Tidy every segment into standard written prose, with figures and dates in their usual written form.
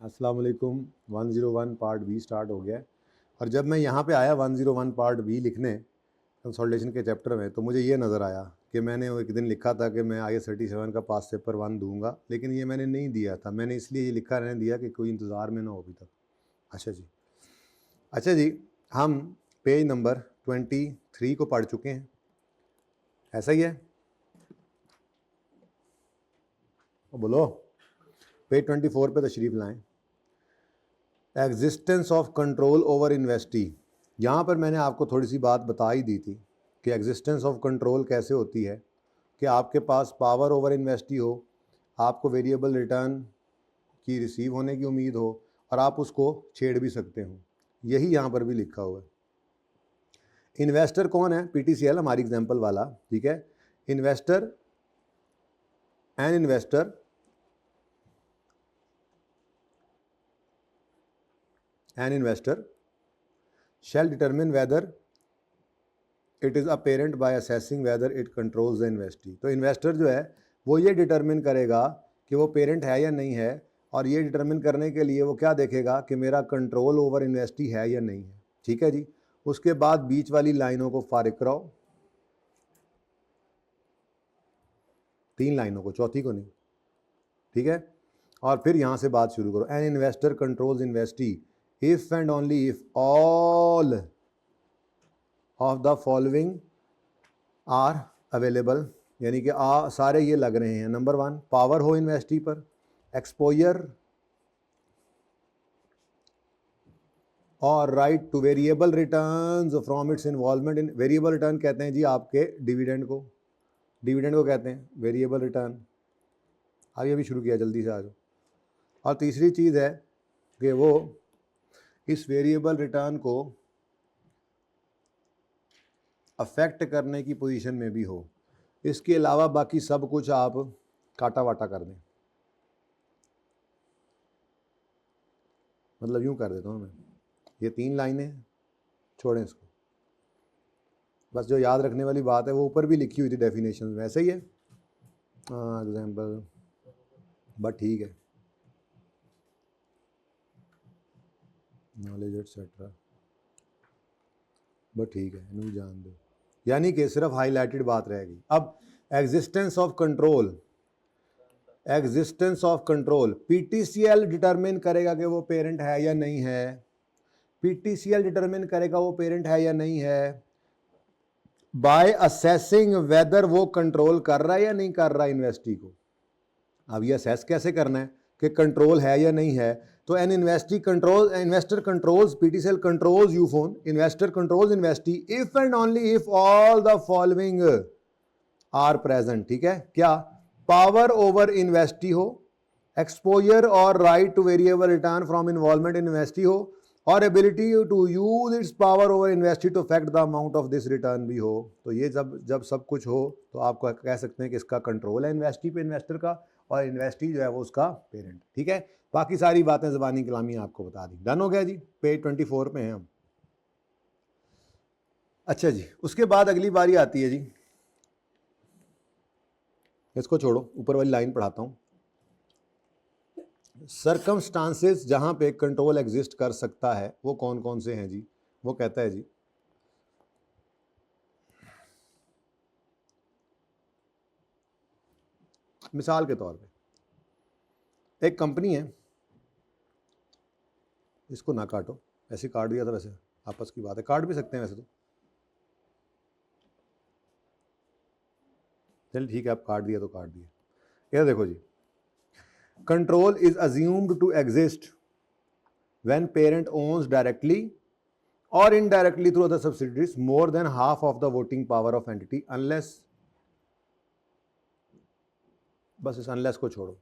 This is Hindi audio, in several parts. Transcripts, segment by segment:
अस्सलाम वालेकुम। 101 पार्ट बी स्टार्ट हो गया है। और जब मैं यहाँ पे आया 101 पार्ट बी लिखने कंसोलिडेशन के चैप्टर में, तो मुझे ये नज़र आया कि मैंने वो एक दिन लिखा था कि मैं IS-37 का पास पेपर 1 दूंगा, लेकिन ये मैंने नहीं दिया था। मैंने इसलिए ये लिखा रहने दिया कि कोई इंतज़ार में ना हो अभी तक। अच्छा जी, हम पेज नंबर 23 को पढ़ चुके हैं, ऐसा ही है? बोलो, पेज 24 पे तशरीफ़ लाएं। Existence of control over investee. यहाँ पर मैंने आपको थोड़ी सी बात बता ही दी थी कि एग्जिस्टेंस ऑफ कंट्रोल कैसे होती है, कि आपके पास पावर ओवर इन्वेस्टी हो, आपको वेरिएबल रिटर्न की रिसीव होने की उम्मीद हो और आप उसको छेड़ भी सकते हो। यही यहाँ पर भी लिखा हुआ है। इन्वेस्टर कौन है? PTCL हमारी एग्जाम्पल वाला, ठीक है। Investor an investor shall determine whether it is apparent by assessing whether it controls the investee। तो इन्वेस्टर जो है वो ये डिटरमिन करेगा कि वो पेरेंट है या नहीं है, और ये डिटरमिन करने के लिए वो क्या देखेगा कि मेरा कंट्रोल ओवर इन्वेस्टी है या नहीं है, ठीक है जी। उसके बाद बीच वाली लाइनों को फारिग कराओ, 3 लाइनों को, चौथी को नहीं, ठीक है। और फिर यहाँ से बात शुरू करो। An investor controls investee if and only if all of the following are available, यानी कि सारे ये लग रहे हैं। नंबर 1, पावर हो इन्वेस्टी पर, एक्सपोजर और right to variable returns from its involvement in. Variable return कहते हैं जी आपके डिविडेंड को कहते हैं वेरिएबल रिटर्न। अभी शुरू किया, जल्दी से आ जाओ। और तीसरी चीज़ है कि वो इस वेरिएबल रिटर्न को अफेक्ट करने की पोजीशन में भी हो। इसके अलावा बाकी सब कुछ आप काटा वाटा कर दें, मतलब यूँ कर देता हूँ मैं। ये 3 लाइनें छोड़ें इसको, बस जो याद रखने वाली बात है वो ऊपर भी लिखी हुई थी डेफिनेशन में, ऐसे ही है। एग्जाम्पल बट ठीक है, नॉलेज एटसेट्रा, बट ठीक है, इन्हें जान दो, यानी कि सिर्फ हाईलाइटेड बात रहेगी। अब existence of control, PTCL determine करेगा कि वो पेरेंट है या नहीं है। PTCL डिटरमिन करेगा वो पेरेंट है या नहीं है बाय असेसिंग वेदर वो कंट्रोल कर रहा है या नहीं कर रहा इन्वेस्टी को। अब ये असेस कैसे करना है कि कंट्रोल है या नहीं है? तो an investor controls, PTCL controls Ufone, investor controls investee if and only if all the following are present, ठीक है। क्या? पावर ओवर इन्वेस्टी हो, एक्सपोजर और right to variable return from involvement in investee हो, और ability to use its power over investee to affect the amount of this return भी हो। तो ये जब सब कुछ हो तो आप कह सकते हैं कि इसका कंट्रोल है इन्वेस्टी पे, इन्वेस्टर का, और इन्वेस्टी जो है वो उसका पेरेंट, ठीक है। बाकी सारी बातें ज़बानी कलामी आपको बता दी। डन हो गया जी, पेज 24 पे हैं हम। अच्छा जी, उसके बाद अगली बारी आती है जी, इसको छोड़ो, ऊपर वाली लाइन पढ़ाता हूँ। सर्कमस्टांसेस जहां पे कंट्रोल एग्जिस्ट कर सकता है वो कौन कौन से हैं जी? वो कहता है जी, मिसाल के तौर पे एक कंपनी है, इसको ना काटो, ऐसे काट दिया था, वैसे आपस की बात है, काट भी सकते हैं वैसे तो, चलिए ठीक है, आप काट दिया तो काट दिया। ये देखो जी, control is assumed to exist when parent owns directly और indirectly through other subsidiaries more than half of the voting power of entity unless, बस इस अनलेस को छोड़ो,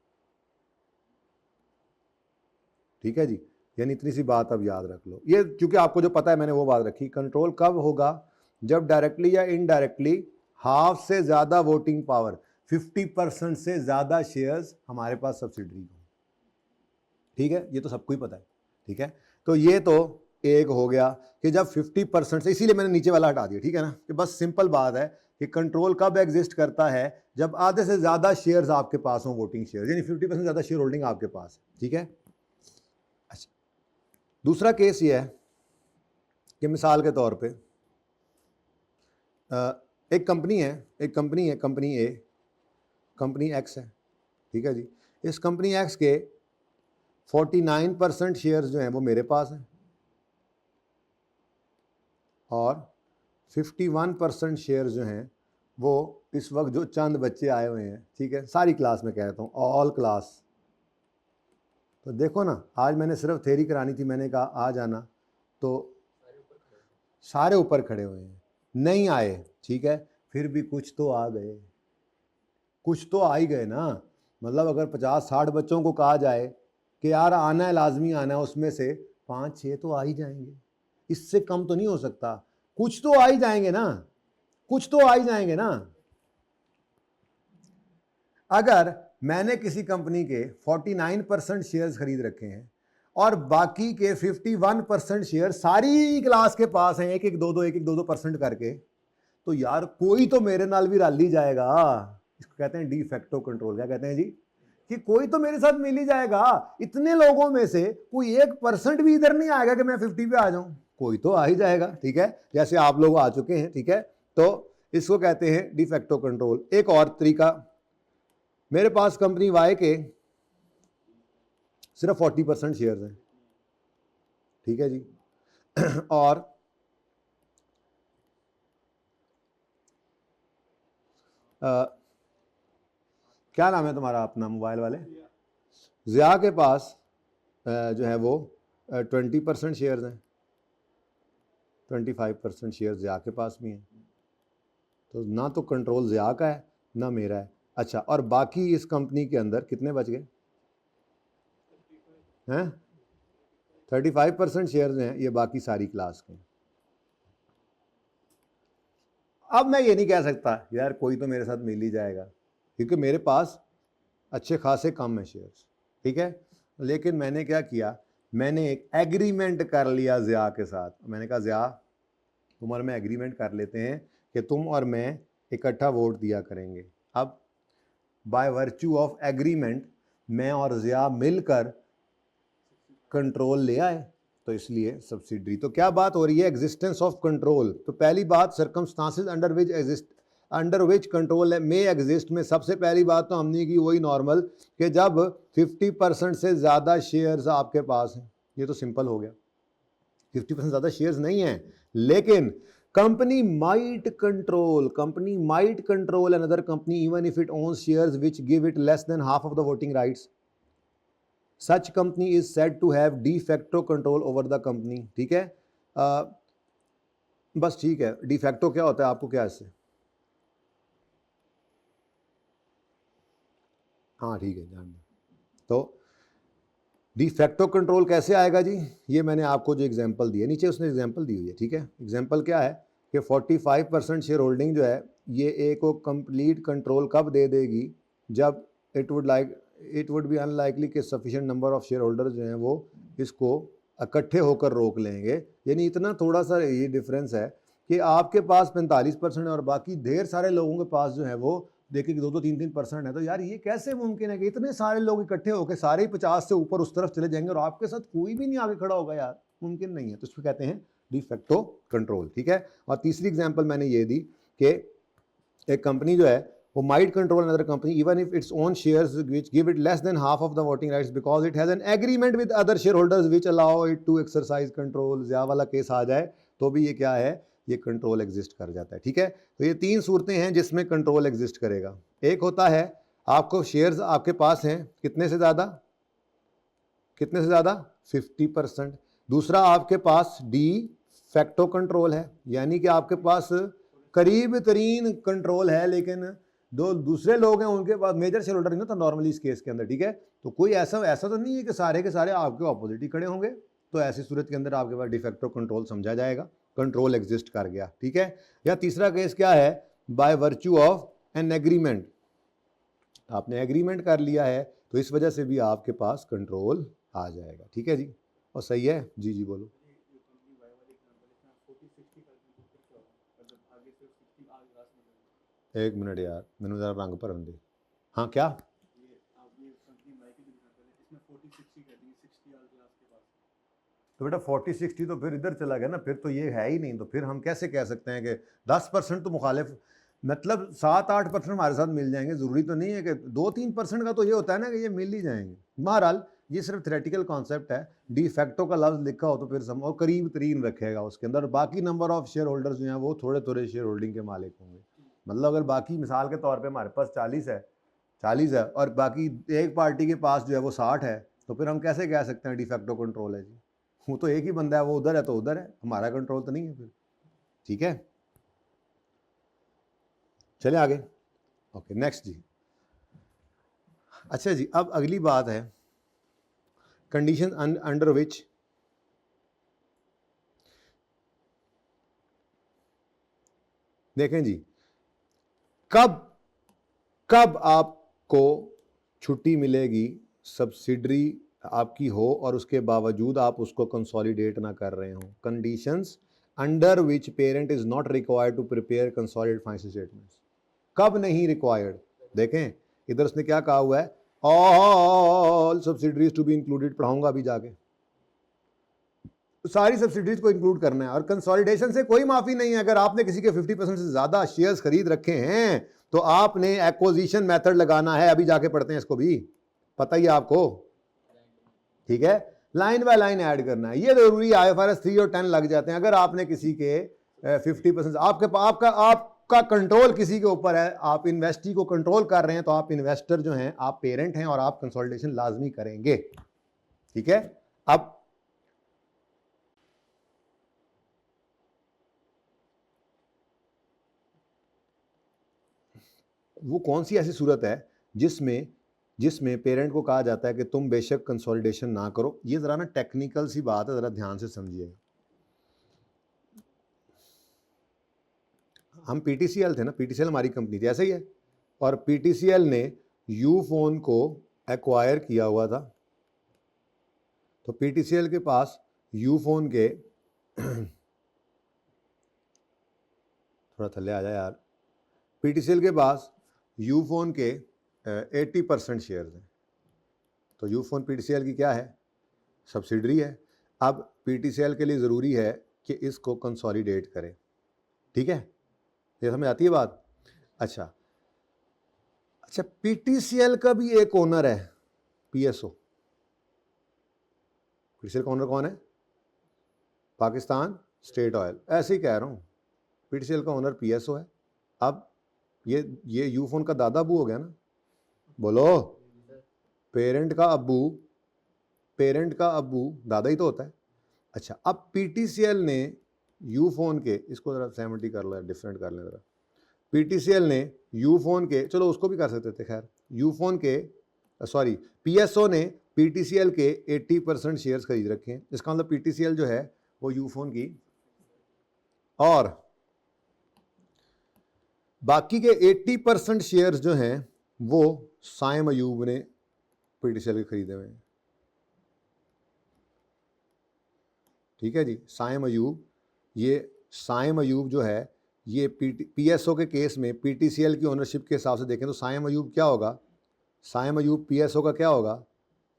ठीक है जी। यानी इतनी सी बात अब याद रख लो। ये क्योंकि आपको जो पता है मैंने वो बात रखी। कंट्रोल कब होगा? जब डायरेक्टली या इनडायरेक्टली हाफ से ज़्यादा वोटिंग पावर, 50% से ज़्यादा शेयर्स हमारे पास सब्सिडरी को, ठीक है। ये तो सबको ही पता है, ठीक है। तो ये तो एक हो गया कि जब 50% से, इसीलिए मैंने नीचे वाला हटा दिया, ठीक है ना, कि बस सिंपल बात है कि कंट्रोल कब एग्जिस्ट करता है? जब आधे से ज़्यादा शेयर्स आपके पास हो, वोटिंग शेयर, यानी 50% ज़्यादा शेयर होल्डिंग आपके पास, ठीक है। दूसरा केस ये है कि मिसाल के तौर पे एक कंपनी है, कंपनी ए, कंपनी एक्स है, ठीक है जी। इस कंपनी एक्स के 49% शेयर्स जो हैं वो मेरे पास हैं और 51% शेयर्स जो हैं वो इस वक्त जो चंद बच्चे आए हुए हैं, ठीक है, सारी क्लास में कहता हूँ, ऑल क्लास। तो देखो ना, आज मैंने सिर्फ थ्योरी करानी थी, मैंने कहा आ जाना, तो सारे ऊपर खड़े हुए हैं, नहीं आए, ठीक है, फिर भी कुछ तो आ गए, कुछ तो आ ही गए ना। मतलब अगर 50-60 बच्चों को कहा जाए कि यार आना है, लाजमी आना है, उसमें से 5-6 तो आ ही जाएंगे, इससे कम तो नहीं हो सकता, कुछ तो आ ही जाएंगे ना, कुछ तो आ ही जाएंगे ना। अगर मैंने किसी कंपनी के 49% शेयर्स खरीद रखे हैं और बाकी के 51% शेयर सारी क्लास के पास हैं, एक एक दो दो परसेंट करके, तो यार कोई तो मेरे नाल भी रल ही जाएगा। इसको कहते हैं डी फैक्टो कंट्रोल। क्या कहते हैं जी? कि कोई तो मेरे साथ मिल ही जाएगा। इतने लोगों में से कोई 1% भी इधर नहीं आएगा कि मैं 50 पे आ जाऊं, कोई तो आ ही जाएगा, ठीक है, जैसे आप लोग आ चुके हैं, ठीक है। तो इसको कहते हैं डी फैक्टो कंट्रोल। एक और तरीका, मेरे पास कंपनी वाई के सिर्फ 40% शेयर्स हैं, ठीक है जी, और क्या नाम है तुम्हारा अपना मोबाइल वाले? ज़िया के पास जो है वो 20% शेयर्स हैं, 25% शेयर्स ज़िया के पास भी हैं। तो ना तो कंट्रोल ज़िया का है ना मेरा है। अच्छा, और बाकी इस कंपनी के अंदर कितने बच गए हैं? 35% शेयर्स हैं, ये बाकी सारी क्लास के। अब मैं ये नहीं कह सकता यार कोई तो मेरे साथ मिल ही जाएगा, क्योंकि मेरे पास अच्छे खासे कम है शेयर्स, ठीक है। लेकिन मैंने क्या किया, मैंने एक एग्रीमेंट कर लिया ज़िया के साथ। मैंने कहा ज़िया तुम और मैं एग्रीमेंट कर लेते हैं कि तुम और मैं इकट्ठा वोट दिया करेंगे। अब बाय वर्च्यू ऑफ एग्रीमेंट मैं और ज़िया मिलकर कंट्रोल ले आए, तो इसलिए सब्सिडरी। तो क्या बात हो रही है? Existence of control. तो पहली बात, circumstances under which control may exist में सबसे पहली बात तो हमने की वही नॉर्मल, कि जब 50% से ज़्यादा शेयर्स आपके पास हैं। ये तो सिंपल हो गया, 50% ज़्यादा शेयर्स नहीं हैं, लेकिन company might control another company even if it owns shares which give it less than half of the voting rights. Such company is said to have de facto control over the company, ठीक है। बस ठीक है, डी फैक्टो क्या होता है, आपको क्या इससे? हाँ ठीक है, जान। तो डी फैक्टो कंट्रोल कैसे आएगा जी? ये मैंने आपको जो एग्जांपल दी है, नीचे उसने एग्जांपल दी हुई है, ठीक है। एग्जांपल क्या है कि 45% शेयर होल्डिंग जो है ये ए को कंप्लीट कंट्रोल कब दे देगी? जब इट वुड बी अनलाइकली कि sufficient number of share holders जो हैं वो इसको इकट्ठे होकर रोक लेंगे। यानी इतना थोड़ा सा ये डिफरेंस है कि आपके पास 45% है और बाकी ढेर सारे लोगों के पास जो है वो देखिए 2-3% है। तो यार ये कैसे मुमकिन है कि इतने सारे लोग इकट्ठे होकर सारे 50 से ऊपर उस तरफ चले जाएंगे और आपके साथ कोई भी नहीं आगे खड़ा होगा? यार मुमकिन नहीं है। तो इसको कहते हैं डी फैक्टो कंट्रोल, ठीक है। और तीसरी एग्जांपल मैंने ये दी कि एक कंपनी जो है वो might control another company even if its own shares which give it less than half of the voting rights because it has an agreement with other share holders which allow it to exercise control. ज़्यादा वाला केस आ जाए तो भी ये क्या है, ये कंट्रोल एग्जिस्ट कर जाता है, ठीक है। तो ये तीन सूरतें हैं जिसमें कंट्रोल एग्जिस्ट करेगा। एक होता है आपको शेयर्स आपके पास हैं कितने से ज़्यादा, 50%। दूसरा आपके पास डी फैक्टो कंट्रोल है, यानी कि आपके पास करीब तरीन कंट्रोल है, लेकिन दो दूसरे लोग हैं उनके पास मेजर शेयर होल्डर नहीं होता नॉर्मली इस केस के अंदर, ठीक है। तो कोई ऐसा तो नहीं है कि सारे के सारे आपके ऑपोजिट ही खड़े होंगे। तो ऐसी सूरत के अंदर आपके पास डिफेक्टो कंट्रोल समझा जाएगा, कंट्रोल एग्जिस्ट कर गया, ठीक है। या तीसरा केस क्या है, by virtue of an agreement, आपने एग्रीमेंट कर लिया है तो इस वजह से भी आपके पास कंट्रोल आ जाएगा, ठीक है जी। और सही है जी, जी बोलो। एक मिनट यार, मैंने ज़रा रंग भरन दे। हाँ क्या? तो बेटा 40-60 तो फिर इधर चला गया ना, फिर तो ये है ही नहीं। तो फिर हम कैसे कह सकते हैं कि 10% तो मुखालिफ, मतलब 7-8% हमारे साथ मिल जाएंगे। ज़रूरी तो नहीं है कि 2-3% का तो ये होता है ना कि ये मिल ही जाएंगे। बहरहाल ये सिर्फ थ्योरेटिकल कॉन्सेप्ट है। डी फैक्टो का लफ्ज़ लिखा हो तो फिर सम और करीब तरीन रखेगा उसके अंदर। बाकी नंबर ऑफ शेयर होल्डर्स जो हैं वो थोड़े थोड़े शेयर होल्डिंग के मालिक होंगे। मतलब अगर बाकी मिसाल के तौर पे हमारे पास 40 है और बाकी एक पार्टी के पास जो है वो 60 है, तो फिर हम कैसे कह सकते हैं डी फैक्टो कंट्रोल है जी? वो तो एक ही बंदा है, वो उधर है तो उधर है, हमारा कंट्रोल तो नहीं है फिर। ठीक है, चले आगे। ओके नेक्स्ट जी। अच्छा जी, अब अगली बात है कंडीशन अंडर विच देखें जी, कब आपको छुट्टी मिलेगी सब्सिडरी आपकी हो और उसके बावजूद आप उसको कंसोलिडेट ना कर रहे हो। Conditions under which parent is not required to prepare consolidated financial statements. कब नहीं रिक्वायर्ड? देखें इधर उसने क्या कहा हुआ है, all subsidiaries to be included. पढ़ाऊंगा अभी जाके, सारी सब्सिडीज को इंक्लूड करना है। और कंसोलिडेशन से कोई माफी नहीं है। अगर आपने किसी के 50% से ज्यादा शेयर्स खरीद रखे हैं तो आपने एक्विजिशन मेथड लगाना है। अभी जाके पढ़ते हैं इसको भी, पता ही है आपको। ठीक है, लाइन बाय लाइन ऐड करना है, ये जरूरी है। IFRS 3 और 10 लग जाते हैं। अगर आपने किसी के 50% आपका कंट्रोल किसी के ऊपर है, आप इन्वेस्टी को कंट्रोल कर रहे हैं, तो आप इन्वेस्टर जो हैं, आप पेरेंट हैं और आप कंसोलिडेशन लाजमी करेंगे। ठीक है, अब वो कौन सी ऐसी सूरत है जिसमें पेरेंट को कहा जाता है कि तुम बेशक कंसोलिडेशन ना करो। ये जरा ना टेक्निकल सी बात है, जरा ध्यान से समझिएगा। हम PTCL थे ना, PTCL हमारी कंपनी थी, ऐसा ही है। और PTCL ने यूफोन को एक्वायर किया हुआ था। तो PTCL के पास यूफोन के थोड़ा थल्ले आ जाए यार। PTCL के पास यूफोन के 80% शेयर्स हैं। तो यूफोन PTCL की क्या है? सब्सिडरी है। अब PTCL के लिए ज़रूरी है कि इसको कंसोलिडेट करें। ठीक है, ये समझ आती है बात? अच्छा, PTCL का भी एक ओनर है, PSO। PTCL का ओनर कौन है? Pakistan state oil. ऐसे ही कह रहा हूँ, PTCL का ओनर PSO है। अब ये यूफोन का दादा अबू हो गया ना, बोलो। पेरेंट का अबू दादा ही तो होता है। अच्छा, अब PTCL ने यूफोन के, इसको जरा 70 कर लो, डिफरेंट कर लें जरा। PTCL ने यूफोन के, चलो उसको भी कर सकते थे, खैर यूफोन के सॉरी PSO ने PTCL के 80% शेयर्स खरीद रखे हैं। इसका मतलब PTCL जो है वो यूफोन की, और बाकी के 80% शेयर्स जो हैं वो साइम अयूब ने PTCL के खरीदे हुए हैं। ठीक है जी, साइम अयूब जो है, ये PSO के केस में PTCL की ओनरशिप के हिसाब से देखें तो साइम अयूब क्या होगा? साइम अयूब PSO का क्या होगा?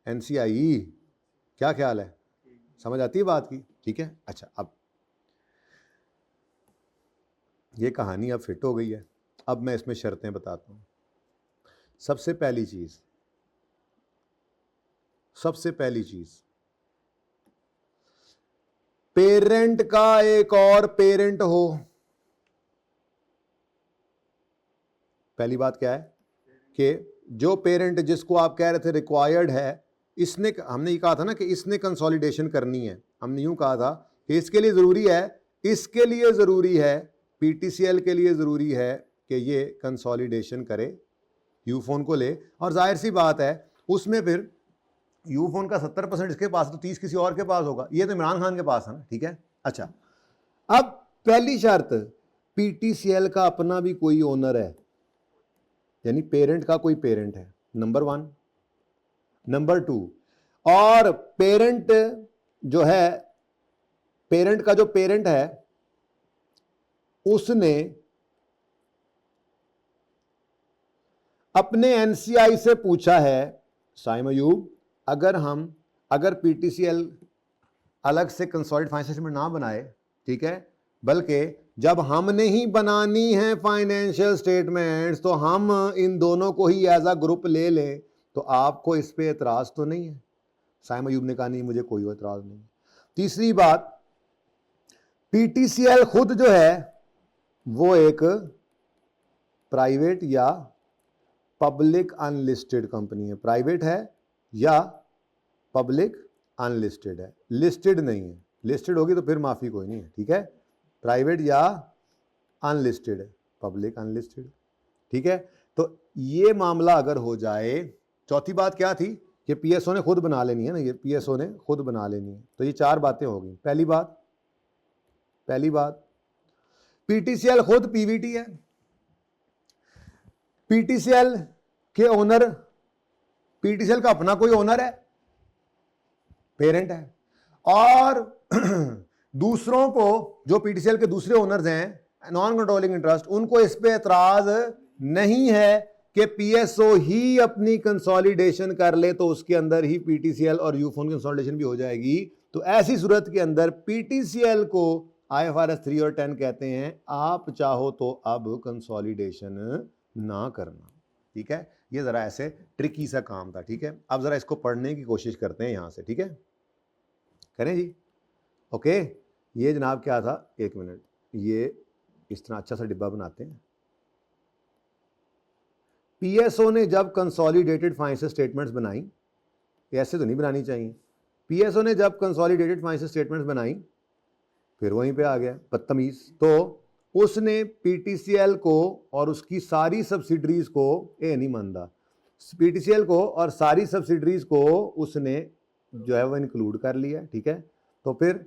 NCIE। क्या ख्याल है? समझ आती है बात की? ठीक है, अच्छा, अब ये कहानी अब फिट हो गई है। अब मैं इसमें शर्तें बताता हूँ। सबसे पहली चीज, पेरेंट का एक और पेरेंट हो। पहली बात क्या है कि जो पेरेंट जिसको आप कह रहे थे रिक्वायर्ड है, हमने ये कहा था ना कि इसने कंसोलिडेशन करनी है। हमने यूं कहा था कि इसके लिए ज़रूरी है, PTCL के लिए ज़रूरी है कि ये कंसोलिडेशन करे, यूफोन को ले। और जाहिर सी बात है उसमें फिर यूफोन का 70% इसके पास, तो 30 किसी और के पास होगा। ये तो इमरान खान के पास है ना। ठीक है, अच्छा, अब पहली शर्त, PTCL का अपना भी कोई ओनर है, यानी पेरेंट का कोई पेरेंट है, नंबर 1। नंबर 2, और पेरेंट का जो पेरेंट है उसने अपने NCI से पूछा है, साइम अयूब, अगर PTCL अलग से कंसोलिडेटेड फाइनेंशियल स्टेटमेंट ना बनाए, ठीक है, बल्कि जब हमने ही बनानी है फाइनेंशियल स्टेटमेंट्स तो हम इन दोनों को ही एज अ ग्रुप ले लें, तो आपको इस पे एतराज तो नहीं है? साइम अयूब ने कहा नहीं, मुझे कोई एतराज नहीं। तीसरी बात, पीटीसीएल खुद जो है वो एक प्राइवेट या पब्लिक अनलिस्टेड कंपनी है। प्राइवेट है या पब्लिक अनलिस्टेड है, लिस्टेड नहीं है। लिस्टेड होगी तो फिर माफी कोई नहीं है, ठीक है। प्राइवेट या अनलिस्टेड है, पब्लिक अनलिस्टेड, ठीक है। तो ये मामला अगर हो जाए, चौथी बात क्या थी कि पीएसओ ने खुद बना लेनी है ना, ये पीएसओ ने खुद बना लेनी है। तो ये चार बातें हो गई। पहली बात पीटीसीएल खुद पीवीटी है। पीटीसीएल के ओनर, पीटीसीएल का अपना कोई ओनर है, पेरेंट है, और दूसरों को जो पीटीसीएल के दूसरे ओनर्स हैं नॉन कंट्रोलिंग इंटरेस्ट, उनको इस पे एतराज नहीं है कि पीएसओ ही अपनी कंसोलिडेशन कर ले तो उसके अंदर ही पीटीसीएल और यूफोन की कंसोलिडेशन भी हो जाएगी। तो ऐसी सूरत के अंदर पीटीसीएल को आईएफआरएस 3 और 10 कहते हैं आप चाहो तो अब कंसोलिडेशन ना करना, ठीक है। ये जरा ऐसे ट्रिकी सा काम था, ठीक है। अब जरा इसको पढ़ने की कोशिश करते हैं यहां से, ठीक है, करें जी। ओके, ये जनाब क्या था, एक मिनट, ये इस तरह अच्छा सा डिब्बा बनाते हैं। पीएसओ ने जब कंसोलिडेटेड फाइनेंशियल स्टेटमेंट्स बनाई, ऐसे तो नहीं बनानी चाहिए, पीएसओ ने जब कंसोलिडेटेड फाइनेंशियल स्टेटमेंट्स बनाई, फिर वहीं पे आ गया बदतमीज, तो उसने पीटीसीएल को और उसकी सारी सब्सिडरीज को, ये नहीं मानता, पीटीसीएल को और सारी सब्सिडरीज को उसने जो है वो इंक्लूड कर लिया, ठीक है। तो फिर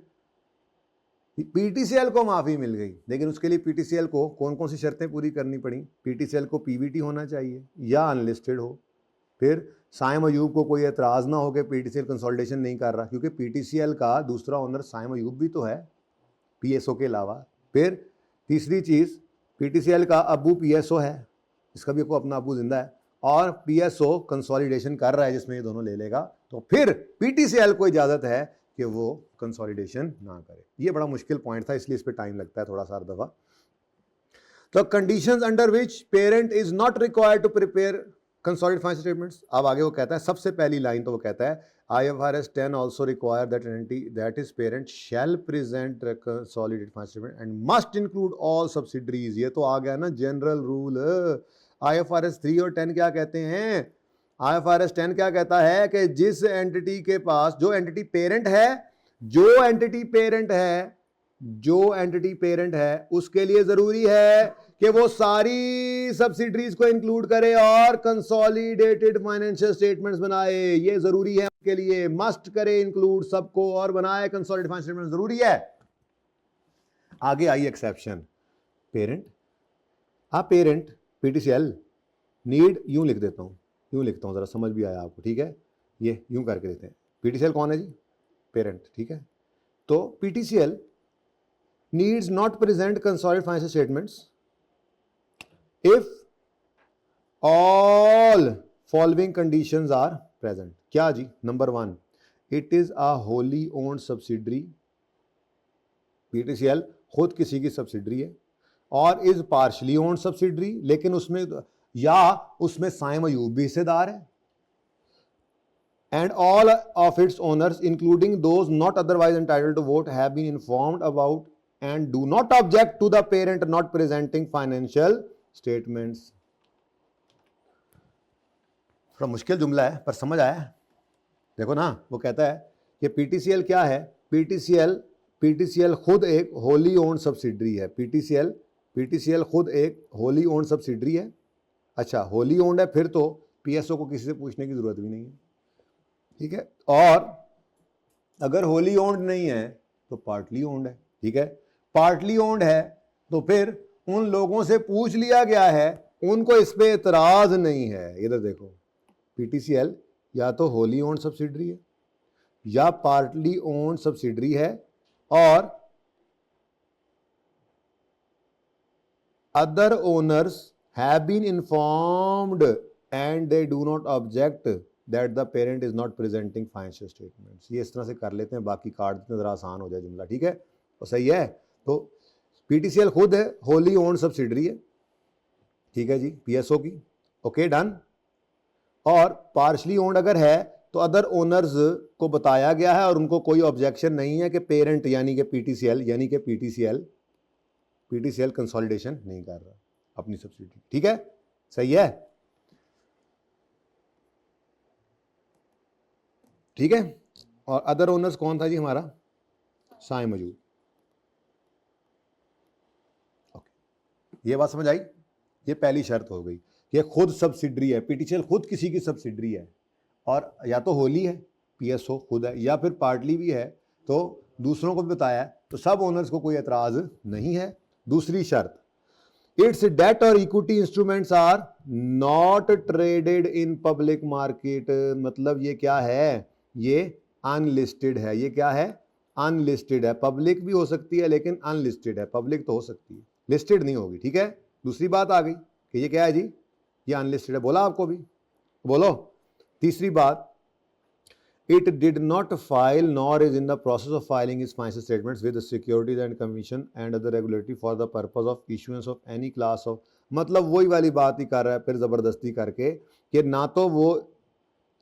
पीटीसीएल को माफी मिल गई, लेकिन उसके लिए पीटीसीएल को कौन कौन सी शर्तें पूरी करनी पड़ी? पीटीसीएल को पीवीटी होना चाहिए या अनलिस्टेड हो। फिर साइम अयूब को कोई एतराज ना हो कि पीटीसीएल कंसोलिडेशन नहीं कर रहा, क्योंकि पीटीसीएल का दूसरा ओनर साइम अयूब भी तो है पीएसओ के अलावा। फिर तीसरी चीज, पीटीसीएल का अबू पीएसओ है, इसका भी अपना अबू जिंदा है, और पीएसओ कंसोलिडेशन कर रहा है जिसमें ये दोनों ले लेगा, तो फिर पीटीसीएल को इजाजत है कि वो कंसोलिडेशन ना करे। ये बड़ा मुश्किल पॉइंट था, इसलिए इस पे टाइम लगता है थोड़ा सा हर दफा। तो conditions under which parent is not required to prepare consolidated financial statements. अब आगे वो कहता है, सबसे पहली लाइन तो वो कहता है IFRS 10 also require that entity that is parent shall present a consolidated financial statement and must include all subsidiaries। ये तो आ गया ना जनरल रूल। IFRS 3 और 10 क्या कहते हैं? IFRS 10 क्या कहता है कि जिस एंटिटी के पास, जो एंटिटी पेरेंट है, जो एंटिटी पेरेंट है उसके लिए जरूरी है कि वो सारी सब्सिडरीज को इंक्लूड करे और कंसोलिडेटेड फाइनेंशियल स्टेटमेंट्स बनाए। ये जरूरी है उनके लिए, मस्ट करे इंक्लूड सबको और बनाए कंसोलिडेटेड फाइनेंशियल स्टेटमेंट्स, जरूरी है। आगे आई exception, parent, parent PTCL need, यूं लिख देता हूं, यूं लिखता हूं, जरा समझ भी आया आपको, ठीक है। ये यूं करके देते हैं, पीटीसीएल कौन है जी? पेरेंट, ठीक है। तो PTCL needs not present consolidated financial statements if all following conditions are present। क्या जी? Number 1, it is a wholly owned subsidiary, PTCL खुद किसी की सब्सिडरी है, और इज पार्शली ओन्ड सब्सिडरी, लेकिन उसमें या उसमें साइम अयूब भी हिस्सेदार है, and all of its owners including those not otherwise entitled to vote have been informed about and do not object to the parent not presenting financial statements। थोड़ा मुश्किल जुमला है पर समझ आया? देखो ना, वो कहता है कि पीटीसीएल क्या है? पीटीसीएल खुद एक होली ओन्ड सब्सिडरी है। पीटीसीएल खुद एक होली ओन्ड सब्सिडरी है। अच्छा, होली ओन्ड है, फिर तो पीएसओ को किसी से पूछने की जरूरत भी नहीं है, ठीक है। और अगर होली ओन्ड नहीं है तो पार्टली ओन्ड है, ठीक है। पार्टली ओन्ड है तो फिर उन लोगों से पूछ लिया गया है, उनको इस पे एतराज नहीं है। इधर देखो, पीटीसीएल या तो होली ओन्ड सब्सिडरी है या पार्टली ओन्ड सब्सिडरी है, और other owners have been informed and they do not object that the parent is not presenting financial statements. ये इस तरह से कर लेते हैं, बाकी काट देते हैं, ज़रा आसान हो जाए जुमला, ठीक है। तो सही है। तो पीटीसीएल खुद है होली ओन सब्सिडरी है, ठीक है जी, पीएसओ की, ओके डन। और पार्शली ओन्ड अगर है तो अदर ओनर्स को बताया गया है और उनको कोई ऑब्जेक्शन नहीं है कि पेरेंट यानी कि पीटीसीएल कंसोलिडेशन नहीं कर रहा अपनी सब्सिडी, ठीक है, सही है, ठीक है। और अदर ओनर्स कौन था जी हमारा, साए मौजूद, ओके, ये बात समझ आई। ये पहली शर्त हो गई कि खुद सब्सिडरी है, पीटीसीएल खुद किसी की सब्सिडरी है, और या तो होली है, पीएसओ खुद है, या फिर पार्टली भी है, तो दूसरों को भी बताया है, तो सब ओनर्स को कोई एतराज नहीं है। दूसरी शर्त, इट्स डेट और equity instruments are not traded in public market. मतलब ये क्या है, ये अनलिस्टेड है। ये क्या है, अनलिस्टेड है। पब्लिक भी हो सकती है लेकिन अनलिस्टेड है, पब्लिक तो हो सकती है, लिस्टेड नहीं होगी, ठीक है। दूसरी बात आ गई कि ये क्या है जी, ये अनलिस्टेड है, बोला आपको भी, बोलो। तीसरी बात, it did not file nor is in the process of filing its financial statements with the Securities and Commission and other regulatory for the purpose of issuance of any class of, मतलब वही वाली बात ही कर रहा है फिर ज़बरदस्ती करके कि ना तो वो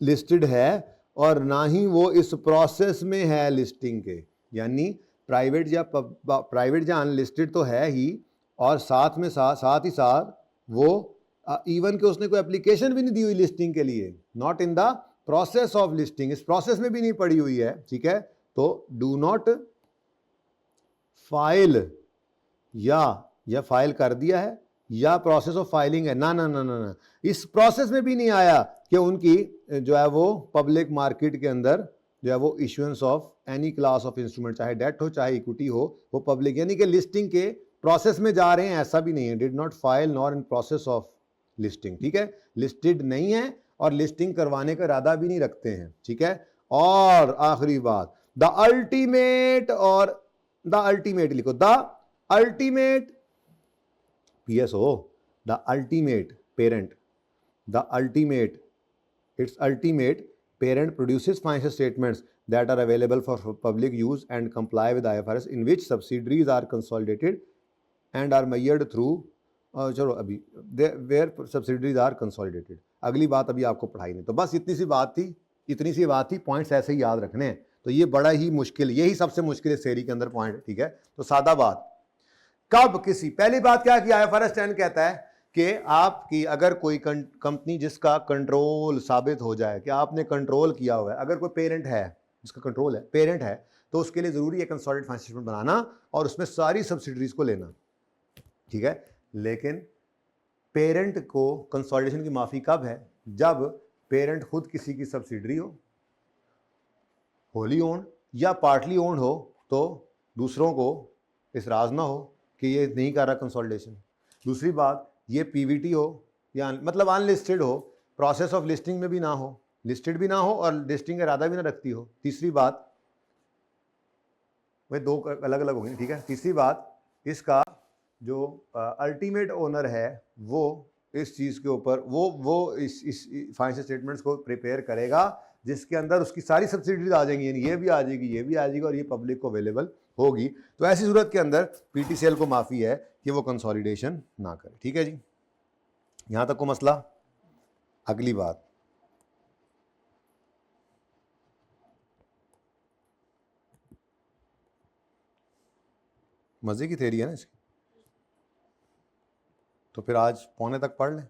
लिस्टेड है और ना ही वो इस प्रोसेस में है लिस्टिंग के, यानी प्राइवेट या अनलिस्टेड तो है ही, और साथ ही साथ वो इवन के उसने कोई एप्लीकेशन भी नहीं दी हुई लिस्टिंग के लिए, not in the process of listing, इस प्रोसेस में भी नहीं पड़ी हुई है, ठीक है। तो डू नॉट फाइल, या फाइल कर दिया है या प्रोसेस ऑफ फाइलिंग है, ना ना ना ना ना, इस प्रोसेस में भी नहीं आया कि उनकी जो है वो पब्लिक मार्केट के अंदर जो है वो issuance of any class of instrument, चाहे डेट हो चाहे इक्विटी हो, वो पब्लिक यानी कि लिस्टिंग के प्रोसेस में जा रहे हैं, ऐसा भी नहीं है। Did not file nor in process of listing, ठीक है, लिस्टेड नहीं है और लिस्टिंग करवाने का इरादा भी नहीं रखते हैं, ठीक है। और आखिरी बात, द अल्टीमेट, और द अल्टीमेट लिखो, the ultimate PSO, the ultimate parent, the ultimate, its ultimate parent produces financial statements that are available for public use and comply with IFRS, in which subsidiaries are consolidated and are measured through चलो अभी where subsidiaries are consolidated, अगली बात अभी आपको पढ़ाई नहीं, तो बस इतनी सी बात थी, पॉइंट्स ऐसे ही याद रखने हैं। तो ये बड़ा ही मुश्किल, यही सबसे मुश्किल है सेरी के अंदर पॉइंट, ठीक है। तो सादा बात, कब किसी, पहली बात क्या कि IFRS 10 कहता है कि आपकी अगर कोई कंपनी जिसका कंट्रोल साबित हो जाए कि आपने कंट्रोल किया हुआ है, अगर कोई पेरेंट है जिसका कंट्रोल है, पेरेंट है, तो उसके लिए ज़रूरी है कंसोलिडेटेड फाइनेंशियल स्टेटमेंट बनाना और उसमें सारी सब्सिडरीज को लेना, ठीक है। लेकिन पेरेंट को कंसोलिडेशन की माफ़ी कब है, जब पेरेंट खुद किसी की सब्सिडरी हो, होली ओन्ड या पार्टली ओन्ड हो, तो दूसरों को इसराज ना हो कि ये नहीं कर रहा कंसोलिडेशन। दूसरी बात, ये पीवीटी हो या मतलब अनलिस्टेड हो, प्रोसेस ऑफ लिस्टिंग में भी ना हो, लिस्टेड भी ना हो और लिस्टिंग का इरादा भी ना रखती हो। तीसरी बात, वे दो अलग अलग होंगे, ठीक है। तीसरी बात, इसका जो अल्टीमेट ओनर है वो इस चीज़ के ऊपर वो इस फाइनेंशियल स्टेटमेंट्स को प्रिपेयर करेगा जिसके अंदर उसकी सारी सब्सिडीज आ जाएंगी, यानी ये भी आ जाएगी, ये भी आ जाएगी और ये पब्लिक को अवेलेबल होगी। तो ऐसी सूरत के अंदर पीटीसीएल को माफ़ी है कि वो कंसोलिडेशन ना करे, ठीक है जी। यहाँ तक को मसला। अगली बात, मज़े की थ्योरी है ना इसकी, तो फिर आज पौने तक पढ़ लें।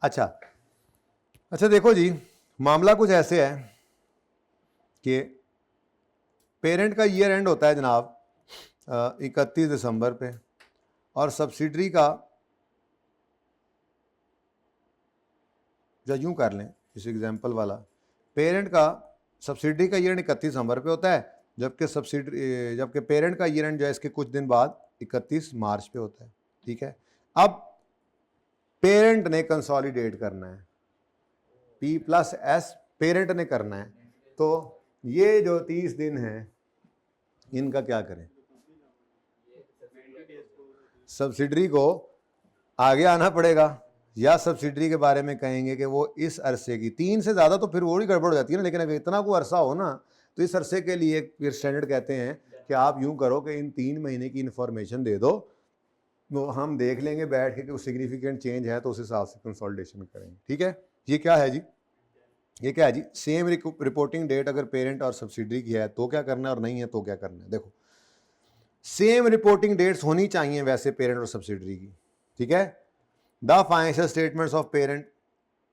अच्छा देखो जी, मामला कुछ ऐसे है कि पेरेंट का ईयर एंड होता है जनाब 31 दिसंबर पे, और सब्सिडरी का, या यूँ कर लें इस एग्जांपल वाला, पेरेंट का सब्सिडरी का ईयर एंड 31 दिसंबर पे होता है, जबकि पेरेंट का ईयर एंड जो है इसके कुछ दिन बाद 31 मार्च पे होता है, ठीक है। अब पेरेंट ने कंसोलिडेट करना है, P+S पेरेंट ने करना है, तो ये जो 30 दिन हैं इनका क्या करें, सब्सिडरी को आगे आना पड़ेगा, या सब्सिडरी के बारे में कहेंगे कि वो इस अरसे की, 3 से ज़्यादा तो फिर वो ही गड़बड़ हो जाती है ना, लेकिन अगर इतना कोई अरसा हो ना तो इस अरसे के लिए फिर स्टैंडर्ड कहते हैं कि आप यूं करो कि इन 3 महीने की इंफॉर्मेशन दे दो, वो हम देख लेंगे बैठ के कि सिग्निफिकेंट चेंज है तो उस हिसाब से कंसोलिडेशन करेंगे। ठीक है, ये क्या है जी, ये क्या है जी, सेम रिपोर्टिंग डेट अगर पेरेंट और सब्सिडरी की है तो क्या करना है और नहीं है तो क्या करना है। देखो सेम रिपोर्टिंग डेट्स होनी चाहिए वैसे पेरेंट और सब्सिडरी की। ठीक है, the financial statements of parent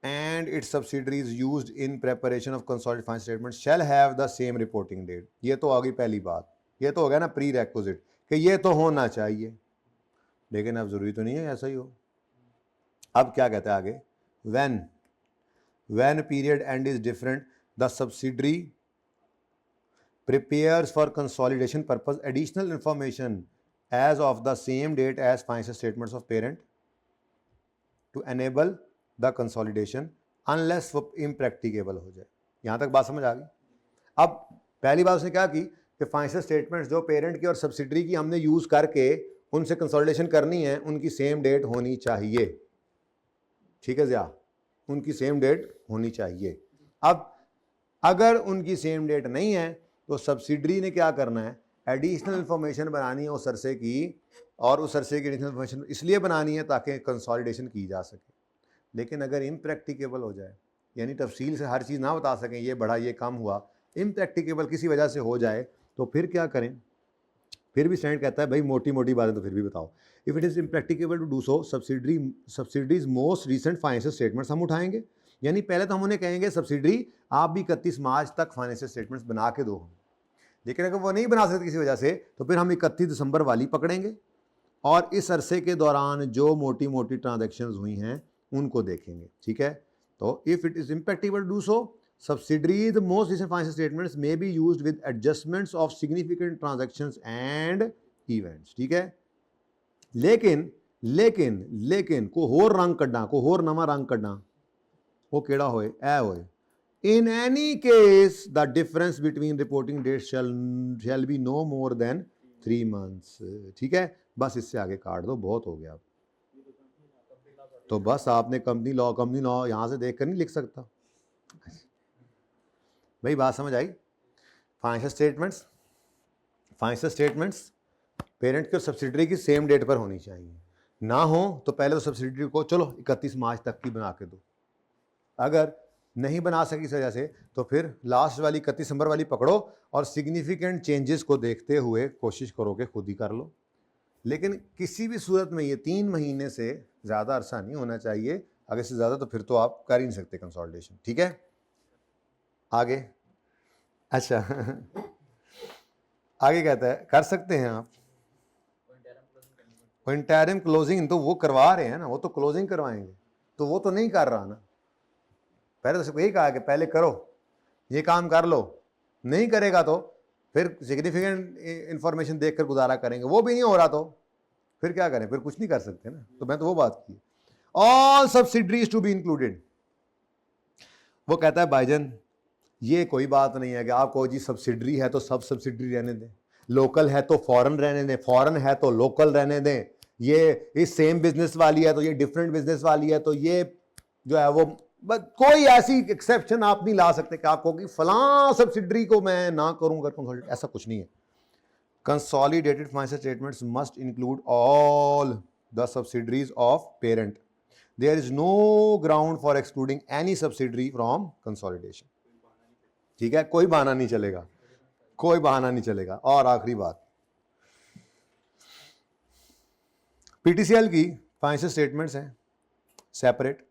and its subsidiaries used in preparation of consolidated financial statements shall have the same reporting date। ये तो आ गई पहली बात, ये तो हो गया ना प्री रेक्विजिट कि ये तो होना चाहिए, लेकिन अब जरूरी तो नहीं है ऐसा ही हो। अब क्या कहते हैं आगे, when period end is different the subsidiary prepares for consolidation purpose additional information as of the same date as financial statements of parent to enable the consolidation unless वो इम्प्रैक्टिकेबल हो जाए। यहाँ तक बात समझ आ गई। अब पहली बात उसने क्या की कि फाइनेंशियल स्टेटमेंट्स जो पेरेंट की और सब्सिडरी की हमने यूज़ करके उनसे कंसोलिडेशन करनी है, उनकी सेम डेट होनी चाहिए। ठीक है ज़िया, उनकी सेम डेट होनी चाहिए। अब अगर उनकी सेम डेट नहीं है तो सब्सिडरी ने क्या करना है, एडिशनल इन्फॉर्मेशन बनानी है उस अरसे की, और उस अरसे की एडिशनल इन्फॉर्मेशन इसलिए बनानी है ताकि कंसोलिडेशन की जा सके। लेकिन अगर इम्प्रैक्टिकेबल हो जाए, यानी तफसील से हर चीज़ ना बता सकें, ये बढ़ा ये कम हुआ, इम्प्रैक्टिकेबल किसी वजह से हो जाए तो फिर क्या करें। फिर भी स्टैंड कहता है भाई मोटी मोटी बातें तो फिर भी बताओ। If it is impracticable to do so subsidiaries most recent financial statements हम उठाएंगे। यानी पहले तो हम उन्हें कहेंगे सब्सिडरी आप भी 31 मार्च तक फाइनेंशियल स्टेटमेंट्स बना के दो, लेकिन अगर वो नहीं बना सकते किसी वजह से तो फिर हम 31 दिसंबर वाली पकड़ेंगे और इस अरसे के दौरान जो मोटी मोटी ट्रांजेक्शन्स हुई हैं उनको देखेंगे। ठीक है, तो if it is impractical do so subsidiaries most recent financial statements may be used with adjustments of significant transactions and events. ठीक है, लेकिन लेकिन लेकिन को होर रंग कड्डा, को होर नवा रंग कड्डा, वो केड़ा होए ए होए। In any case the difference between reporting dates shall be no more than 3 months। ठीक है, बस इससे आगे काट दो, बहुत हो गया। तो बस आपने कंपनी लॉ यहाँ से देख कर नहीं लिख सकता भाई, बात समझ आई। फाइनेंशियल स्टेटमेंट्स पेरेंट की और सब्सिडरी की सेम डेट पर होनी चाहिए, ना हो तो पहले तो सब्सिडरी को चलो 31 मार्च तक की बना के दो, अगर नहीं बना सकी इस वजह से तो फिर लास्ट वाली 31 दिसंबर वाली पकड़ो और सिग्निफिकेंट चेंजेस को देखते हुए कोशिश करो कि खुद ही कर लो। लेकिन किसी भी सूरत में ये 3 महीने से ज़्यादा अरसा नहीं होना चाहिए, अगर से ज़्यादा तो फिर तो आप कर ही नहीं सकते कंसोलिडेशन। ठीक है, आगे अच्छा आगे कहता है कर सकते हैं आप इंटरिम क्लोजिंग, तो वो करवा रहे हैं ना, वो तो क्लोजिंग करवाएंगे, तो वो तो नहीं कर रहा ना। पहले तो सबको यही कहा कि पहले करो ये काम कर लो, नहीं करेगा तो फिर सिग्निफिकेंट इंफॉर्मेशन देखकर गुजारा करेंगे, वो भी नहीं हो रहा तो फिर क्या करें, फिर कुछ नहीं कर सकते ना। तो मैं तो वो बात की all subsidiaries to be included. वो कहता है भाईजान ये कोई बात नहीं है कि आपको जी सब्सिडरी है तो सब सब्सिडरी रहने दें, लोकल है तो फॉरेन रहने दें, फॉरेन है तो लोकल रहने दें, ये इस सेम बिजनेस वाली है तो ये डिफरेंट बिजनेस वाली है, तो ये जो है वो बस कोई ऐसी एक्सेप्शन आप नहीं ला सकते कि आपको कि फलां सब्सिडरी को मैं ना करूंगा कंसोलिडेट, ऐसा कुछ नहीं है। Consolidated financial statements must include all the subsidiaries of parent, there is no ground for excluding any subsidiary from consolidation. ठीक है, कोई बहाना नहीं चलेगा, कोई बहाना नहीं चलेगा। और आखिरी बात, पीटीसीएल की फाइनेंशियल स्टेटमेंट्स हैं सेपरेट,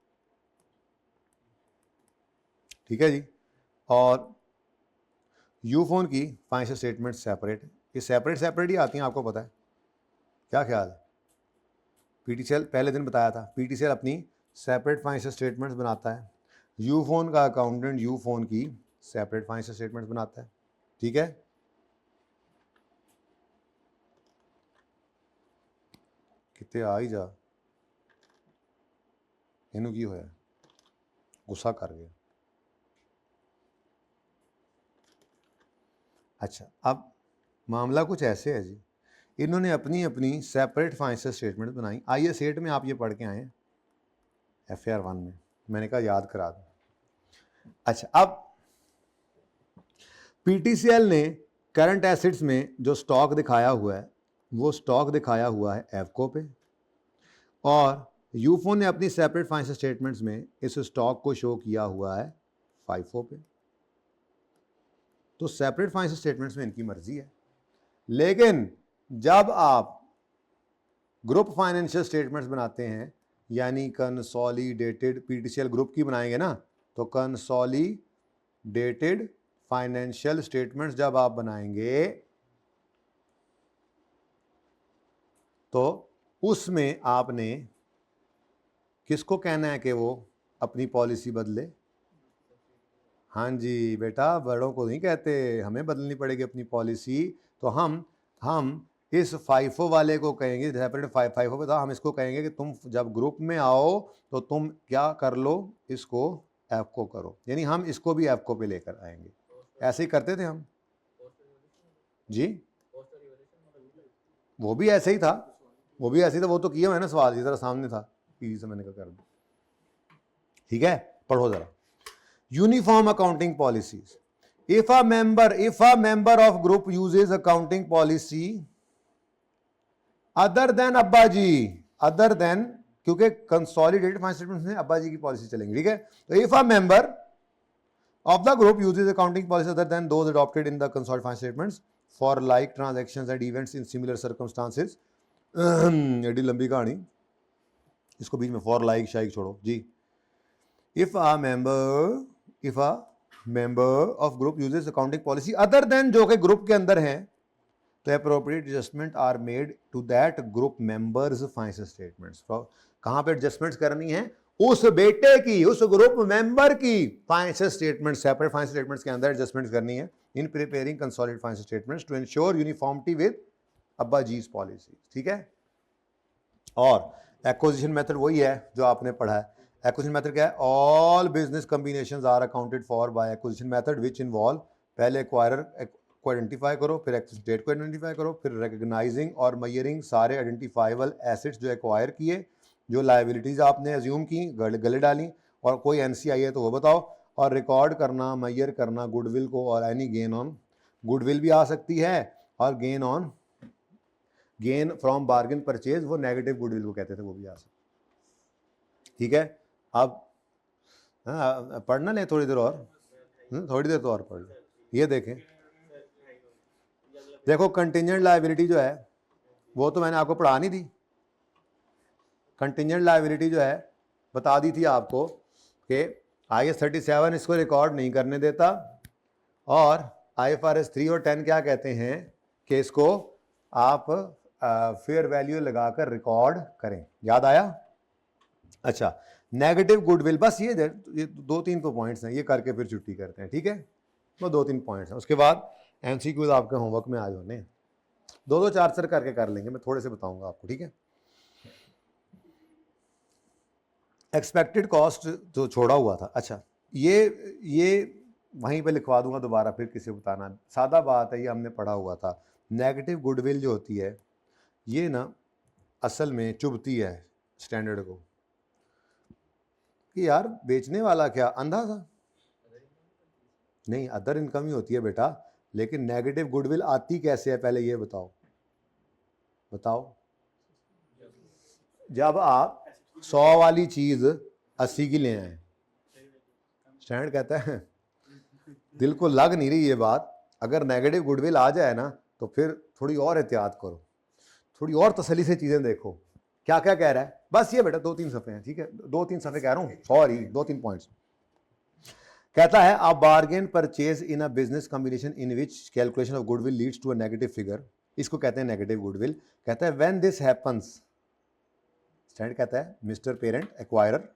ठीक है जी, और यूफोन की फाइनेंशियल स्टेटमेंट सेपरेट, ये सेपरेट ही आती हैं, आपको पता है क्या ख्याल है। पीटीसीएल पहले दिन बताया था, पीटीसीएल अपनी सेपरेट फाइनेंशियल स्टेटमेंट्स बनाता है, यूफोन का अकाउंटेंट यूफोन की सेपरेट फाइनेंशियल स्टेटमेंट्स बनाता है। ठीक है, कितने आ ही जा, इनू की होया, गुस्सा कर गया। अच्छा, अब मामला कुछ ऐसे है जी, इन्होंने अपनी अपनी सेपरेट फाइनेंशियल स्टेटमेंट बनाई। आइए सेट में आप ये पढ़ के आए, FAR 1 में, मैंने कहा याद करा दूं। अच्छा, अब PTCL ने करंट एसेट्स में जो स्टॉक दिखाया हुआ है वो स्टॉक दिखाया हुआ है एवको पे, और यूफो ने अपनी सेपरेट फाइनेंशियल स्टेटमेंट्स में इस स्टॉक को शो किया हुआ है फाइफो पे। तो सेपरेट फाइनेंशियल स्टेटमेंट्स में इनकी मर्जी है, लेकिन जब आप ग्रुप फाइनेंशियल स्टेटमेंट्स बनाते हैं, यानी कंसोलिडेटेड, PTCL ग्रुप की बनाएंगे ना, तो कंसोलिडेटेड फाइनेंशियल स्टेटमेंट्स जब आप बनाएंगे तो उसमें आपने किसको कहना है कि वो अपनी पॉलिसी बदले? हाँ जी बेटा, बड़ों को नहीं कहते, हमें बदलनी पड़ेगी अपनी पॉलिसी। तो हम इस फाइफो वाले को कहेंगे, सेपरेट फाइफो पे था, हम इसको कहेंगे कि तुम जब ग्रुप में आओ तो तुम क्या कर लो, इसको एफको करो, यानी हम इसको भी एफको पे लेकर आएंगे। ऐसे ही करते थे हम जी, वो भी ऐसे ही था, वो भी ऐसे ही था, वो तो किया मैंने सवाल इस तरह सामने था, इजी से मैंने कहा कर दो। ठीक है, पढ़ो जरा। Uniform accounting policies, if a member of group uses accounting policy other than अब्बा जी, other than, क्योंकि कंसोलिडेटेड फाइनेंशियल स्टेटमेंट्स में अब्बा जी की पॉलिसी चलेंगी, ठीक है। तो if a member of the group uses accounting policy other than those adopted in the consolidated financial statements for like transactions and events in similar circumstances, एडी लंबी कहानी, इसको बीच में फॉर लाइक शाइक छोड़ो जी। if a member of group uses accounting policy other than, जो कि ग्रुप के अंदर है, तो appropriate adjustment are made to that group members financial statements। कहाँ पे एडजस्टमेंट्स करनी है? उस बेटे की, उस ग्रुप मेंबर की financial statement, separate financial statements के अंदर एडजस्टमेंट्स करनी है in preparing consolidated financial statements to ensure uniformity with अब्बा जी's पॉलिसी। ठीक है, और एक्विजिशन मेथड वही है जो आपने पढ़ा है। एक्विजिशन मेथड क्या है? All business combinations are accounted for by acquisition method which involve, पहले एक्वायरर को आइडेंटिफाई करो, फिर एक्विजिशन डेट को आइडेंटिफाई करो, फिर रिकॉग्नाइजिंग और मेजरिंग सारे आइडेंटिफाइबल एसेट्स जो एक्वायर किए, जो लायबिलिटीज आपने एज्यूम की गले डाली, और कोई एनसीआई है तो वो बताओ, और रिकॉर्ड करना, मेजर करना गुडविल को, और एनी गेन ऑन गुडविल भी आ सकती है, और गेन फ्रॉम बार्गेन परचेज, वो नेगेटिव गुडविल को कहते थे, वो भी आ सकता। ठीक है, अब पढ़ना ले थोड़ी देर और, थोड़ी देर तो और पढ़ लो। ये देखें, देखो कंटिंजेंट लायबिलिटी जो है वो तो मैंने आपको पढ़ा नहीं दी। कंटिंजेंट लायबिलिटी जो है बता दी थी आपको कि IAS 37 इसको रिकॉर्ड नहीं करने देता, और IFRS 3 और 10 क्या कहते हैं कि इसको आप फेयर वैल्यू लगाकर रिकॉर्ड करें। याद आया? अच्छा, नेगेटिव गुडविल, बस ये 2-3 तो पॉइंट्स हैं, ये करके फिर छुट्टी करते हैं। ठीक है, वो 2-3 पॉइंट्स हैं, उसके बाद MCQs आपके होमवर्क में आज होने, 2-2 4 करके कर लेंगे, मैं थोड़े से बताऊंगा आपको। ठीक है, एक्सपेक्टेड कॉस्ट जो छोड़ा हुआ था, अच्छा ये वहीं पे लिखवा दूंगा दोबारा, फिर किसी बताना, सादा बात है, ये हमने पढ़ा हुआ था। नेगेटिव गुडविल जो होती है ये ना असल में चुभती है स्टैंडर्ड को, कि यार बेचने वाला क्या अंधा था? नहीं, अदर इनकम ही होती है बेटा, लेकिन नेगेटिव गुडविल आती कैसे है पहले ये बताओ। जब आप 100 वाली चीज 80 की ले आए, स्टैंडर्ड कहता है दिल को लग नहीं रही ये बात, अगर नेगेटिव गुडविल आ जाए ना तो फिर थोड़ी और एहतियात करो, थोड़ी और तसल्ली से चीजें देखो क्या क्या कह रहा है। बस ये बेटा 2-3 सफ़े हैं। ठीक है, 2-3 सफ़े कह रहा हूँ, सॉरी 2-3 पॉइंट्स। कहता है a bargain purchase in a business combination in which calculation of goodwill leads to a negative figure, इसको कहते हैं नेगेटिव गुडविल। कहता है व्हेन दिस हैपन्स, स्टैंडर्ड कहता है मिस्टर पेरेंट एक्वायरर,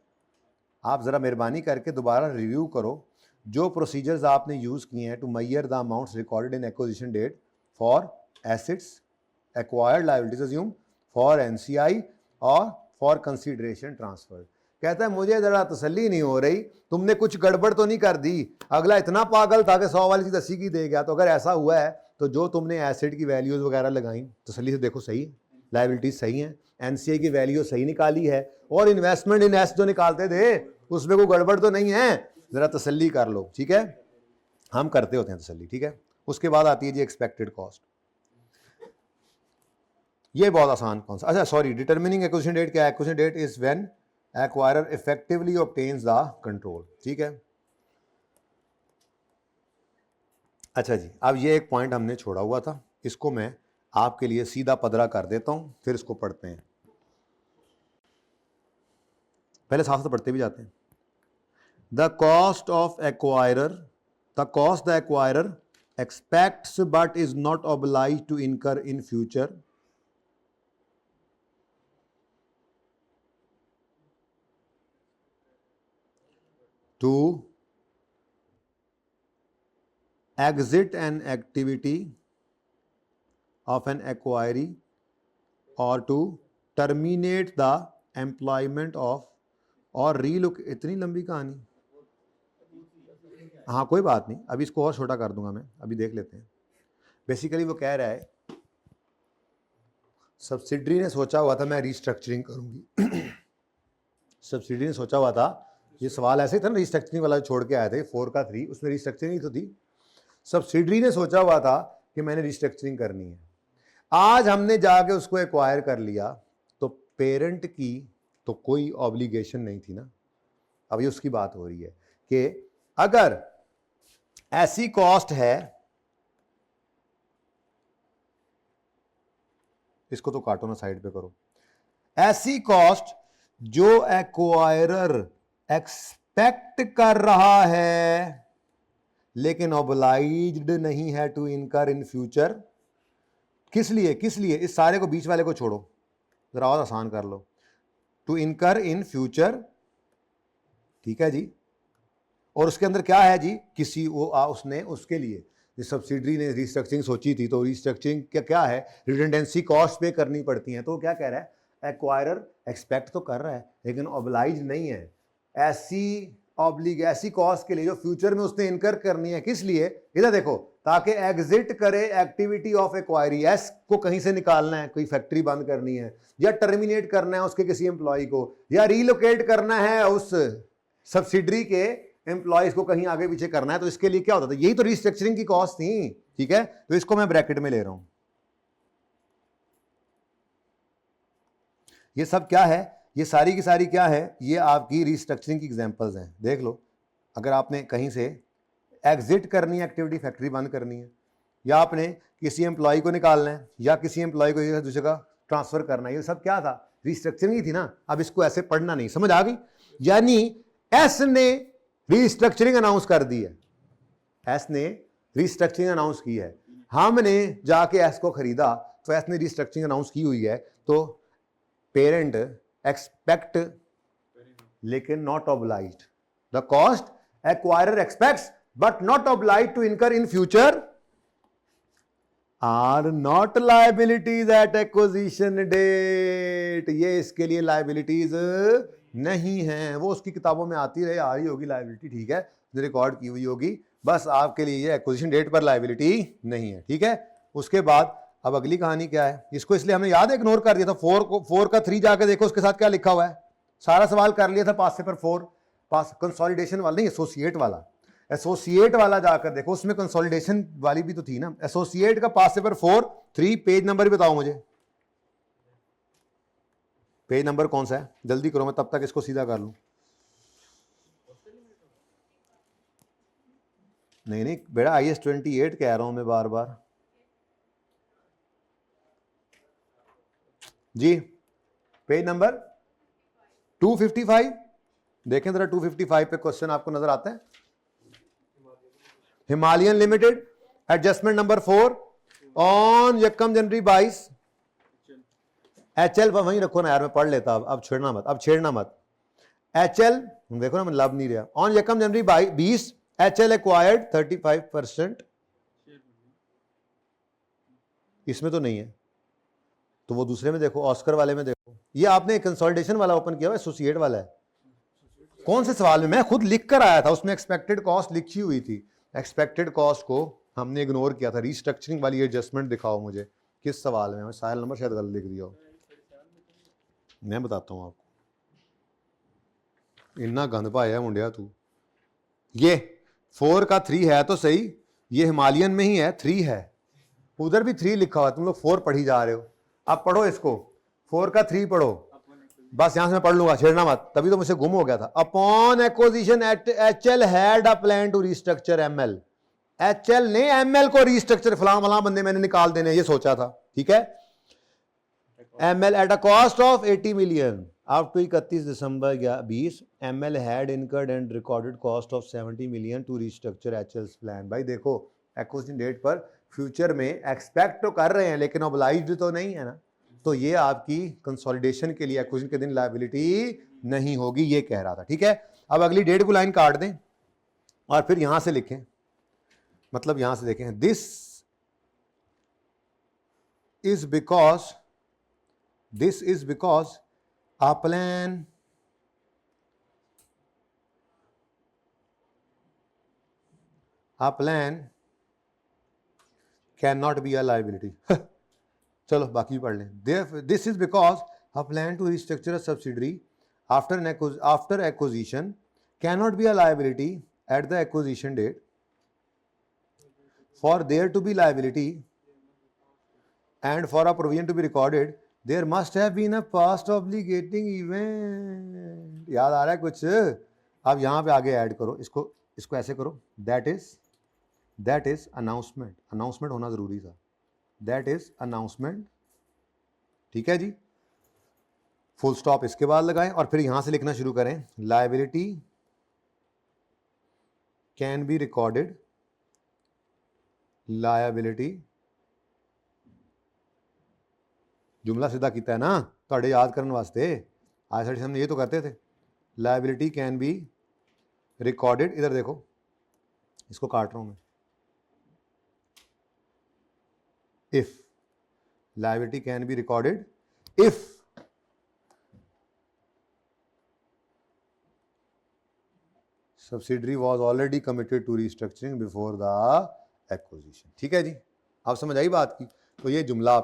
आप ज़रा मेहरबानी करके दोबारा रिव्यू करो जो प्रोसीजर्स आपने यूज़ किए हैं to measure the amounts recorded in acquisition date for assets acquired liabilities assume for NCI और फॉर कंसीडरेशन ट्रांसफर। कहता है मुझे ज़रा तसल्ली नहीं हो रही, तुमने कुछ गड़बड़ तो नहीं कर दी, अगला इतना पागल था कि 100 वाली चीज़ 80 की दे गया, तो अगर ऐसा हुआ है तो जो तुमने एसेट की वैल्यूज़ वगैरह लगाई तसल्ली से देखो सही है। लायबिलिटीज सही हैं, एनसीए की वैल्यू सही निकाली है, और इन्वेस्टमेंट इन एस जो निकालते थे उसमें कोई गड़बड़ तो नहीं है, जरा तसल्ली कर लो, ठीक है, हम करते होते हैं तसल्ली, ठीक है। उसके बाद आती है जी एक्सपेक्टेड कॉस्ट, ये बहुत आसान कौन सा, अच्छा सॉरी, डिटरमिनिंग एक्विजिशन डेट क्या है, acquisition date is when acquirer effectively obtains the control, ठीक है। अच्छा जी, अब ये एक पॉइंट हमने छोड़ा हुआ था, इसको मैं आपके लिए सीधा पदरा कर देता हूं, फिर इसको पढ़ते हैं, पहले साथ साथ पढ़ते भी जाते हैं। The cost of acquirer, the cost the acquirer expects but is not obliged to incur in future to exit an activity of an acquiree or to terminate the employment of और रीलोक, इतनी लंबी कहानी, हाँ कोई बात नहीं, अभी इसको और छोटा कर दूंगा मैं, अभी देख लेते हैं। बेसिकली वो कह रहा है सब्सिडरी ने सोचा हुआ था मैं रिस्ट्रक्चरिंग करूंगी सब्सिडरी ने सोचा हुआ था, ये सवाल ऐसे ही था ना, रिस्ट्रक्चरिंग वाला छोड़ के आए थे 4 का 3, उसमें रिस्ट्रक्चरिंग तो थी। सब्सिडरी ने सोचा हुआ था कि मैंने रिस्ट्रक्चरिंग करनी है, आज हमने जाके उसको एक्वायर कर लिया, तो पेरेंट की तो कोई ऑब्लिगेशन नहीं थी ना। अब ये उसकी बात हो रही है कि अगर ऐसी कॉस्ट है, इसको तो काटो ना, साइड पे करो, ऐसी कॉस्ट जो एक्वायरर एक्सपेक्ट कर रहा है लेकिन ऑब्लाइज्ड नहीं है टू इनकर इन फ्यूचर, किस लिए, किस लिए, इस सारे को बीच वाले को छोड़ो, जरा और आसान कर लो, टू इनकर इन फ्यूचर, ठीक है जी, और उसके अंदर क्या है जी, किसी वो उसने उसके लिए, जिस सब्सिडरी ने रिस्ट्रक्चरिंग सोची थी, तो रिस्ट्रक्चरिंग क्या है, रिडंडेंसी कॉस्ट पे करनी पड़ती है, तो क्या कह रहा है, एक्वायरर एक्सपेक्ट तो कर रहा है लेकिन ऑब्लाइज नहीं है ऐसी कॉस्ट के लिए जो फ्यूचर में उसने इनकर करनी है, किस लिए, इधर देखो, ताकि एग्जिट करे एक्टिविटी ऑफ एक्वायरी, एस को कहीं से निकालना है, कोई फैक्ट्री बंद करनी है, या टर्मिनेट करना है उसके किसी एम्प्लॉय को, या रीलोकेट करना है उस सब्सिडरी के एम्प्लॉयज को कहीं आगे पीछे करना है, तो इसके लिए क्या होता था, यही तो रिस्ट्रक्चरिंग की कॉस्ट थी, ठीक है। तो इसको मैं ब्रैकेट में ले रहा हूं, ये सब क्या है, ये सारी की सारी क्या है, ये आपकी रिस्ट्रक्चरिंग की एग्जांपल्स हैं, देख लो। अगर आपने कहीं से एग्जिट करनी है एक्टिविटी, फैक्ट्री बंद करनी है, या आपने किसी एम्प्लॉय को निकालना है, या किसी एम्प्लॉय को दूसरी जगह ट्रांसफर करना है, ये सब क्या था, रिस्ट्रक्चरिंग ही थी ना। अब इसको ऐसे पढ़ना नहीं, समझ आ गई, यानी एस ने रिस्ट्रक्चरिंग अनाउंस कर दी है, एस ने रिस्ट्रक्चरिंग अनाउंस की है, हमने जाके एस को खरीदा, तो एस ने रिस्ट्रक्चरिंग अनाउंस की हुई है, तो पेरेंट एक्सपेक्ट लेकिन not obliged, the cost acquirer expects but not obliged to incur in future are not liabilities at acquisition date, ये इसके लिए लायबिलिटीज नहीं है, वो उसकी किताबों में आती रहे, आ रही होगी लायबिलिटी, ठीक है, रिकॉर्ड की हुई होगी, बस आपके लिए ये एक्विजिशन डेट पर लायबिलिटी नहीं है, ठीक है। उसके बाद अब अगली कहानी क्या है, इसको इसलिए हमने याद इग्नोर कर दिया था, 4 का 3 जाके देखो उसके साथ क्या लिखा हुआ है, सारा सवाल कर लिया था पास पेपर 4, पास कंसोलिडेशन वाला नहीं, एसोसिएट वाला, एसोसिएट वाला जाकर देखो, उसमें कंसोलिडेशन वाली भी तो थी ना, एसोसिएट का पास पेपर 4, 3 पेज नंबर भी बताओ मुझे, पेज नंबर कौन सा है, जल्दी करो, मैं तब तक इसको सीधा कर लूं। नहीं बेटा, IS 28 कह रहा हूं मैं बार बार जी, पेज नंबर 255, देखें जरा 255 पे क्वेश्चन आपको नजर आता है, Himalayan limited adjustment number 4 on यकम जनवरी 22, HL वहीं रखो ना यार, मैं पढ़ लेता, अब छेड़ना मत, HL देखो ना, मैं लब नहीं रहा, ऑन यकम जनवरी 20 HL एक्वायर्ड 35%, इसमें तो नहीं है, तो वो दूसरे में देखो, ऑस्कर वाले में देखो, ये आपने कंसोलिडेशन वाला ओपन किया हुआ, एसोसिएट वाला है, कौन से सवाल में, मैं खुद लिख कर आया था, उसमें एक्सपेक्टेड कॉस्ट लिखी हुई थी, एक्सपेक्टेड कॉस्ट को हमने इग्नोर किया था, रिस्ट्रक्चरिंग वाली एडजस्टमेंट दिखाओ मुझे, किस सवाल में? साहिल नंबर शायद गलत लिख दिया हो, मैं बताता हूँ आपको। इतना गंद पाया मुंडिया तू। ये 4 का 3 है तो सही, ये हिमालयन में ही है, 3 है, उधर भी 3 लिखा हुआ, तुम लोग 4 पढ़ी जा रहे हो। अब पढ़ो इसको, 4 का 3 पढ़ो, बस यहां से मैं पढ़ लूंगा, छेड़ना मत, तभी तो मुझसे गुम हो गया था। Upon acquisition HL had a plan to restructure ML, HL ने एमएल को रिस्ट्रक्चर फलां फलां बंदे मैंने निकाल देने ये सोचा था, ठीक है। ML at a cost of 80 million up to 31 December 20 ML had incurred and recorded cost of 70 million to restructure HL's plan। भाई देखो एक्विजिशन डेट पर फ्यूचर में एक्सपेक्ट तो कर रहे हैं लेकिन ऑब्लाइज्ड तो नहीं है ना, तो ये आपकी कंसोलिडेशन के लिए एक्विजिशन के दिन लायबिलिटी नहीं होगी, ये कह रहा था, ठीक है। अब अगली डेट को लाइन काट दें और फिर यहां से लिखें, मतलब यहां से देखें, this is because a plan cannot be a liability। चलो बाकी पढ़ लें। This is because a plan to restructure a subsidiary after acquisition cannot be a liability at the acquisition date। For there to be liability and for a provision to be recorded, there must have been a past obligating event। याद आ रहा है कुछ? अब यहां पे आगे ऐड करो, इसको ऐसे करो, दैट इज अनाउंसमेंट होना जरूरी था, दैट इज अनाउंसमेंट, ठीक है जी। फुल स्टॉप इसके बाद लगाएं और फिर यहां से लिखना शुरू करें, liability can be recorded, liability, जुमला सीधा किया है ना थोड़े याद करने वास्ते, आज साढ़े हमने ये तो करते थे। लायबिलिटी कैन बी रिकॉर्डेड, इधर देखो इसको काट रहा हूं मैं, if liability can be recorded if subsidiary was already committed to restructuring before the acquisition, ठीक है जी। आप समझ आई बात की? तो ये जुमला,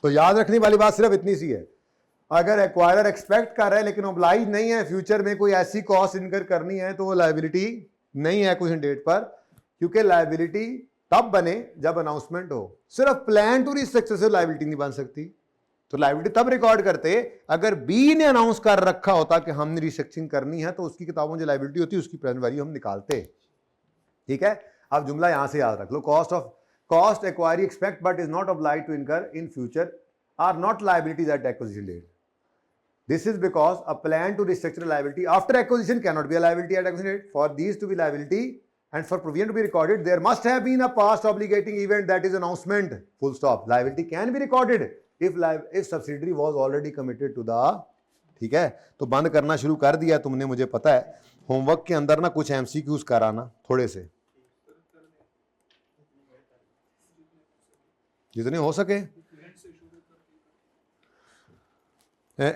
तो याद रखने वाली बात सिर्फ इतनी सी है, अगर एक्वायरर एक्सपेक्ट कर रहा है लेकिन ऑब्लाइज नहीं है फ्यूचर में कोई ऐसी कॉस्ट इनकर करनी है तो वो लायबिलिटी नहीं है एक्विजिशन डेट पर, क्योंकि लायबिलिटी तब बने जब अनाउंसमेंट हो। सिर्फ प्लान टू रिस्ट्रक्चर से लायबिलिटी नहीं बन सकती, तो लायबिलिटी तब रिकॉर्ड करते अगर बी ने अनाउंस कर रखा होता कि हमने रिस्ट्रक्चरिंग करनी है, तो उसकी किताबों में जो लायबिलिटी होती है उसकी प्रेजेंट वैल्यू हम निकालते, ठीक है। अब जुमला यहां से याद रख लो, cost acquiring expect but is not obliged to incur in future are not liabilities at acquisition date। This is because a plan to restructure a liability after acquisition cannot be a liability at acquisition date। For these to be liability and for provision to be recorded, there must have been a past obligating event, that is announcement, full stop। Liability can be recorded if subsidiary was already committed to the, ठीक है। तो बंद करना शुरू कर दिया तुमने, मुझे पता है। होमवर्क के अंदर ना कुछ MCQs कराना थोड़े से, जितने हो सके।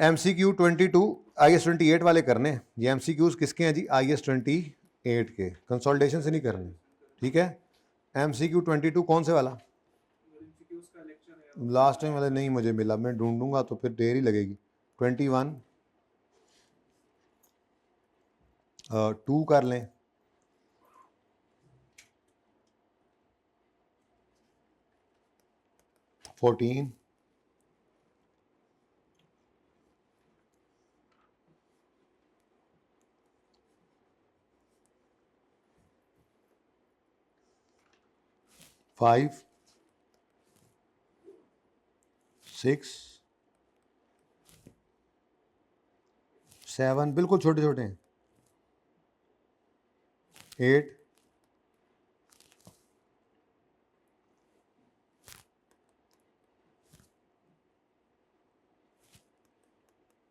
MCQ 22 IS 28 वाले करने, ये MCQs किसके हैं जी? IS 28 के, कंसोलिडेशन से नहीं करने, ठीक है। MCQ 22 कौन से वाला? लास्ट टाइम वाले नहीं मुझे मिला, मैं ढूंढूंगा तो फिर देर ही लगेगी। 21 2 कर लें, फोर्टीन, 5 6 7 बिल्कुल छोटे छोटे हैं, 8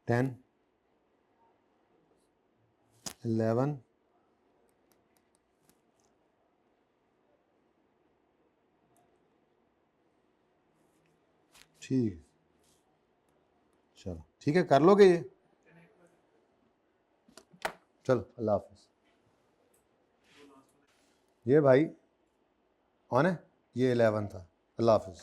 10 11 ठीक, चलो ठीक है, कर लोगे ये? चलो अल्लाह हाफिज। ये भाई कौन है? ये 11 था। अल्लाह हाफिज।